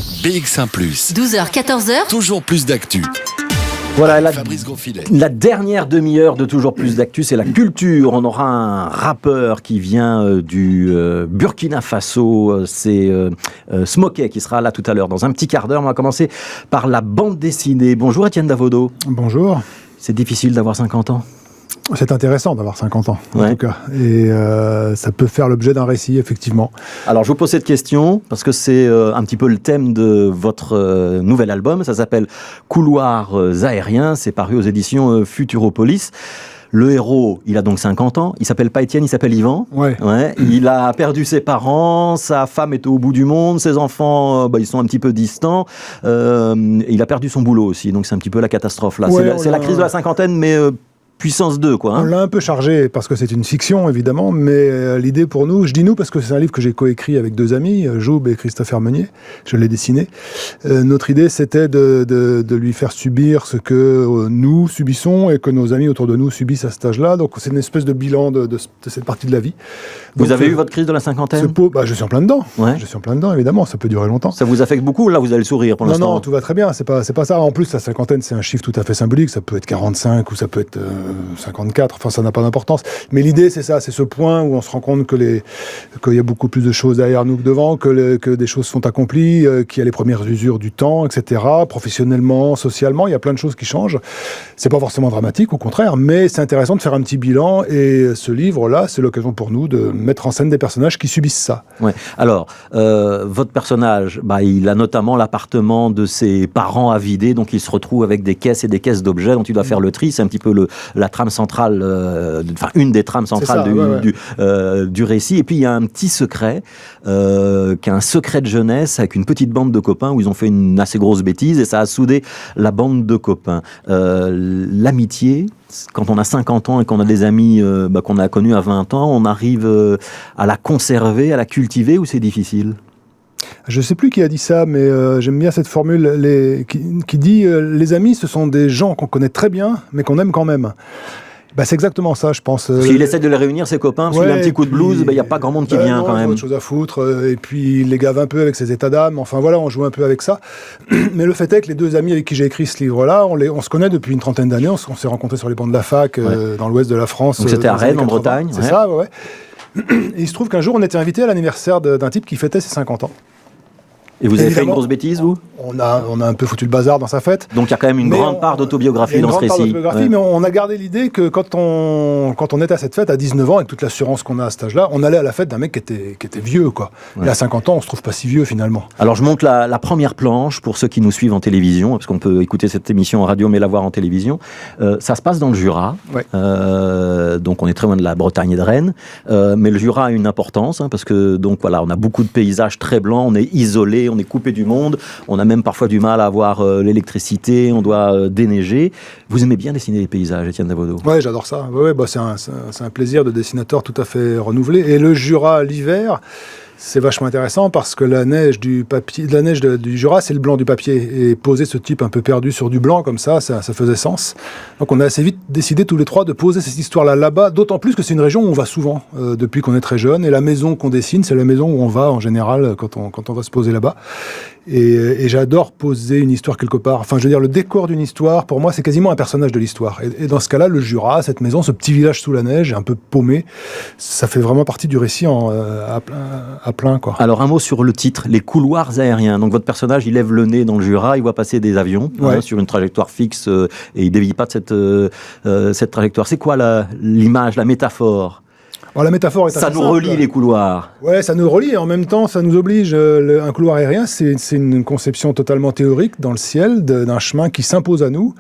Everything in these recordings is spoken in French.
BX1+. 12h, 14h. Toujours plus d'actu. Voilà, Fabrice Grosfilet. la dernière demi-heure de Toujours plus d'actu, c'est la culture. On aura un rappeur qui vient du Burkina Faso, c'est Smokey qui sera là tout à l'heure dans un petit quart d'heure. On va commencer par la bande dessinée. Bonjour Étienne Davodo. Bonjour. C'est difficile d'avoir 50 ans. C'est intéressant d'avoir 50 ans, en Ouais. tout cas. Et ça peut faire l'objet d'un récit, effectivement. Alors je vous pose cette question parce que c'est un petit peu le thème de votre nouvel album. Ça s'appelle Couloirs aériens. C'est paru aux éditions Futuropolis. Le héros, il a donc 50 ans. Il s'appelle pas Étienne, il s'appelle Yvan. Ouais. Ouais. Il a perdu ses parents, sa femme est au bout du monde, ses enfants, ils sont un petit peu distants. Il a perdu son boulot aussi, donc c'est un petit peu la catastrophe là. Ouais, C'est la crise de la cinquantaine, mais puissance 2, quoi. On l'a un peu chargé parce que c'est une fiction, évidemment, mais l'idée pour nous, je dis nous parce que c'est un livre que j'ai coécrit avec deux amis, Joub et Christopher Meunier, je l'ai dessiné. Notre idée, c'était de lui faire subir ce que nous subissons et que nos amis autour de nous subissent à cet âge-là. Donc c'est une espèce de bilan de cette partie de la vie. Vous Donc, avez eu votre crise de la cinquantaine ? je suis en plein dedans. Ouais. Je suis en plein dedans, évidemment, ça peut durer longtemps. Ça vous affecte beaucoup ? Là, vous avez le sourire pour Non, l'instant. non, tout va très bien, c'est pas ça. En plus, la cinquantaine, c'est un chiffre tout à fait symbolique, ça peut être 45 ou ça peut être 54, enfin ça n'a pas d'importance. Mais l'idée, c'est ça, c'est ce point où on se rend compte qu'il y a beaucoup plus de choses derrière nous que devant, que des choses sont accomplies, qu'il y a les premières usures du temps, etc. Professionnellement, socialement, il y a plein de choses qui changent. C'est pas forcément dramatique, au contraire, mais c'est intéressant de faire un petit bilan, et ce livre-là, c'est l'occasion pour nous de mettre en scène des personnages qui subissent ça. Ouais. Alors, votre personnage, il a notamment l'appartement de ses parents à vider, donc il se retrouve avec des caisses et des caisses d'objets dont il doit faire le tri. C'est un petit peu la trame centrale, une des trames centrales du récit. Et puis il y a un petit secret, qui est un secret de jeunesse avec une petite bande de copains où ils ont fait une assez grosse bêtise et ça a soudé la bande de copains. L'amitié, quand on a 50 ans et qu'on a des amis qu'on a connus à 20 ans, on arrive à la conserver, à la cultiver, ou c'est difficile ? Je ne sais plus qui a dit ça, mais j'aime bien cette formule qui dit les amis, ce sont des gens qu'on connaît très bien, mais qu'on aime quand même. C'est exactement ça, je pense. S'il essaie de les réunir, ses copains, parce qu'il a un petit coup de blues, il n'y a pas grand monde qui vient quand même. Autre chose à foutre, et puis il les gave un peu avec ses états d'âme, enfin voilà, on joue un peu avec ça. Mais le fait est que les deux amis avec qui j'ai écrit ce livre-là, on se connaît depuis une trentaine d'années, on s'est rencontrés sur les bancs de la fac, dans l'ouest de la France. Donc c'était à Rennes, en Bretagne. C'est ça, ouais. Et il se trouve qu'un jour, on était invité à l'anniversaire d'un type qui fêtait ses 50 ans. Et vous avez fait une grosse bêtise, vous ? On a un peu foutu le bazar dans sa fête. Donc il y a quand même une grande part d'autobiographie dans ce récit. Ouais. Mais on a gardé l'idée que quand on était à cette fête à 19 ans, avec toute l'assurance qu'on a à cet âge-là, on allait à la fête d'un mec qui était vieux, quoi. Ouais. Et à 50 ans, on se trouve pas si vieux, finalement. Alors je monte la première planche pour ceux qui nous suivent en télévision, parce qu'on peut écouter cette émission en radio, mais la voir en télévision. Ça se passe dans le Jura. Ouais. Donc on est très loin de la Bretagne et de Rennes. Mais le Jura a une importance, parce que donc voilà, on a beaucoup de paysages très blancs, on est isolé, on est coupé du monde, on a même parfois du mal à avoir l'électricité, on doit déneiger. Vous aimez bien dessiner les paysages, Étienne Davodo ? Ouais, j'adore ça. Ouais, c'est un plaisir de dessinateur tout à fait renouvelé. Et le Jura, l'hiver, c'est vachement intéressant parce que la neige du Jura, c'est le blanc du papier. Et poser ce type un peu perdu sur du blanc comme ça faisait sens. Donc on a assez vite décidé tous les trois de poser cette histoire-là là-bas, d'autant plus que c'est une région où on va souvent depuis qu'on est très jeune. Et la maison qu'on dessine, c'est la maison où on va en général quand on va se poser là-bas. Et j'adore poser une histoire quelque part. Enfin, je veux dire, le décor d'une histoire, pour moi, c'est quasiment un personnage de l'histoire. Et dans ce cas-là, le Jura, cette maison, ce petit village sous la neige, un peu paumé, ça fait vraiment partie du récit à plein, quoi. Alors, un mot sur le titre, Les couloirs aériens. Donc, votre personnage, il lève le nez dans le Jura, il voit passer des avions sur une trajectoire fixe et il dévie pas de cette trajectoire. C'est quoi l'image, la métaphore ? Alors, la métaphore est ça nous relie les couloirs. Ouais, ça nous relie et en même temps ça nous oblige. Un couloir aérien, c'est une conception totalement théorique dans le ciel d'un chemin qui s'impose à nous,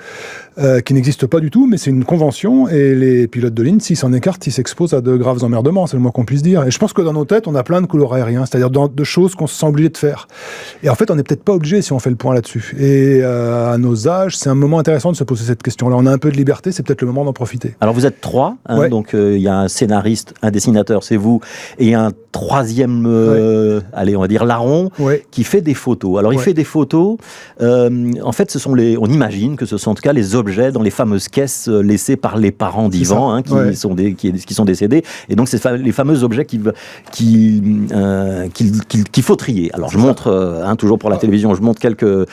qui n'existe pas du tout, mais c'est une convention et les pilotes de ligne, s'ils s'en écartent, ils s'exposent à de graves emmerdements, c'est le moins qu'on puisse dire. Et je pense que dans nos têtes, on a plein de couloirs aériens, c'est-à-dire de choses qu'on se sent obligé de faire. Et en fait, on n'est peut-être pas obligé si on fait le point là-dessus. Et à nos âges, c'est un moment intéressant de se poser cette question-là. On a un peu de liberté, c'est peut-être le moment d'en profiter. Alors vous êtes trois, donc il y a un scénariste, un dessinateur, c'est vous, et un troisième, allez, on va dire larron, qui fait des photos. Alors il fait des photos, en fait, on imagine que ce sont en tout cas les objets objets dans les fameuses caisses laissées par les parents d'Yvan, qui sont décédés. Et donc, c'est les fameux objets qu'il faut trier. Alors, je montre, toujours pour la télévision, je montre quelques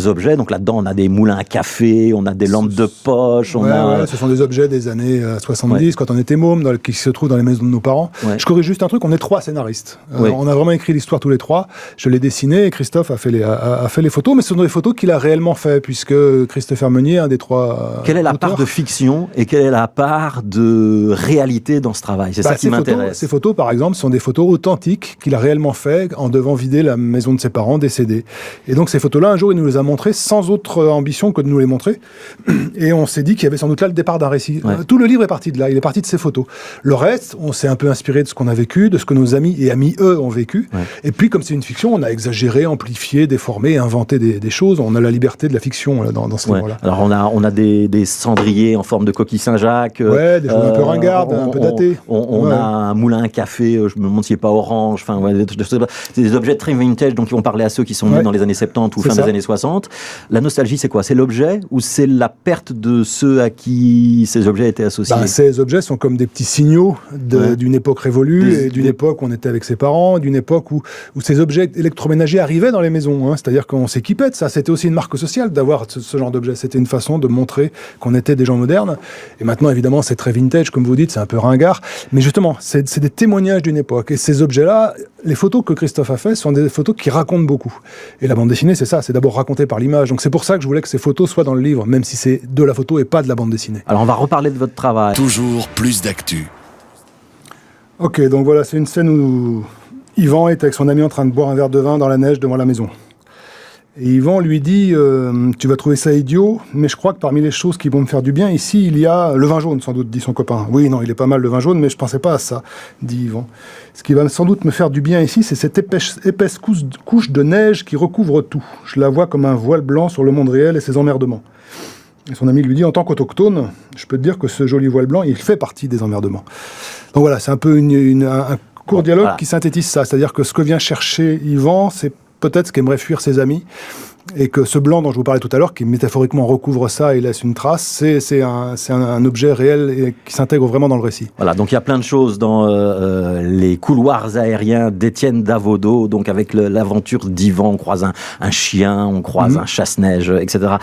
objets. Donc là-dedans, on a des moulins à café, on a des lampes de poche. Ce sont des objets des années 70, quand on était môme, qui se trouvent dans les maisons de nos parents. Je corrige juste un truc, on est 3 scénaristes. On a vraiment écrit l'histoire tous les 3. Je l'ai dessiné et Christophe a fait les photos, mais ce sont des photos qu'il a réellement fait, puisque Christopher Meunier, un des 3 Quelle est la part de fiction et quelle est la part de réalité dans ce travail? C'est ça qui m'intéresse. Ces photos, par exemple, sont des photos authentiques qu'il a réellement fait en devant vider la maison de ses parents décédés. Et donc ces photos-là, un jour, il nous les a montrées sans autre ambition que de nous les montrer. Et on s'est dit qu'il y avait sans doute là le départ d'un récit. Tout le livre est parti de là, il est parti de ces photos. Le reste, on s'est un peu inspiré de ce qu'on a vécu, de ce que nos amis et amis, eux, ont vécu. Et puis, comme c'est une fiction, on a exagéré, amplifié, déformé, inventé des choses. On a la liberté de la fiction là, dans ce livre-là. Alors, on a des cendriers en forme de coquille Saint-Jacques. Des choses un peu ringardes, un peu datées. On a un moulin à café, je me demande s'il n'est pas orange. Enfin, c'est des objets très vintage, donc ils vont parler à ceux qui sont nés dans les années 70 ou fin des années 60. La nostalgie, c'est quoi? C'est l'objet ou c'est la perte de ceux à qui ces objets étaient associés? Ces objets sont comme des petits signaux d'une époque révolue, et d'une époque où on était avec ses parents, d'une époque où ces objets électroménagers arrivaient dans les maisons. C'est-à-dire qu'on s'équipait de ça. C'était aussi une marque sociale d'avoir ce genre d'objet. C'était une façon de montrer qu'on était des gens modernes. Et maintenant, évidemment, c'est très vintage, comme vous dites, c'est un peu ringard. Mais justement, c'est des témoignages d'une époque. Et ces objets-là, les photos que Christophe a fait sont des photos qui racontent beaucoup. Et la bande dessinée, c'est ça, c'est d'abord raconté par l'image. Donc c'est pour ça que je voulais que ces photos soient dans le livre, même si c'est de la photo et pas de la bande dessinée. Alors on va reparler de votre travail. Toujours plus d'actu. Ok, donc voilà, c'est une scène où Yvan est avec son ami en train de boire un verre de vin dans la neige devant la maison. Et Yvan lui dit tu vas trouver ça idiot, mais je crois que parmi les choses qui vont me faire du bien, ici, il y a le vin jaune, sans doute, dit son copain. Oui, non, il est pas mal le vin jaune, mais je pensais pas à ça, dit Yvan. Ce qui va sans doute me faire du bien ici, c'est cette épaisse couche de neige qui recouvre tout. Je la vois comme un voile blanc sur le monde réel et ses emmerdements. Et son ami lui dit, en tant qu'autochtone, je peux te dire que ce joli voile blanc, il fait partie des emmerdements. Donc voilà, c'est un peu un court dialogue qui synthétise ça. C'est-à-dire que ce que vient chercher Yvan, c'est peut-être ce qu'aimeraient fuir ses amis, et que ce blanc dont je vous parlais tout à l'heure, qui métaphoriquement recouvre ça et laisse une trace, c'est un objet réel et qui s'intègre vraiment dans le récit. Voilà, donc il y a plein de choses dans les couloirs aériens d'Étienne Davodo, donc avec l'aventure d'Yvan, on croise un chien, on croise un chasse-neige, etc.,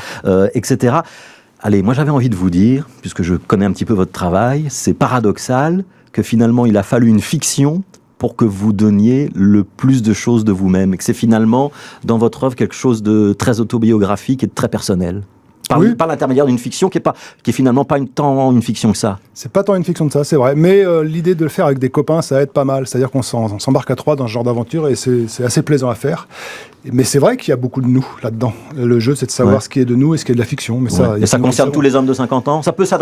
etc. Allez, moi j'avais envie de vous dire, puisque je connais un petit peu votre travail, c'est paradoxal que finalement il a fallu une fiction pour que vous donniez le plus de choses de vous-même, et que c'est finalement, dans votre œuvre, quelque chose de très autobiographique et de très personnel. Par l'intermédiaire d'une fiction qui est finalement pas tant une fiction que ça. C'est pas tant une fiction que ça, c'est vrai. Mais l'idée de le faire avec des copains, ça aide pas mal. C'est-à-dire qu'on s'embarque à 3 dans ce genre d'aventure et c'est assez plaisant à faire. Mais c'est vrai qu'il y a beaucoup de nous là-dedans. Le jeu, c'est de savoir ce qui est de nous et ce qui est de la fiction. Mais et ça concerne tous les hommes de 50 ans. Ça peut s'adresser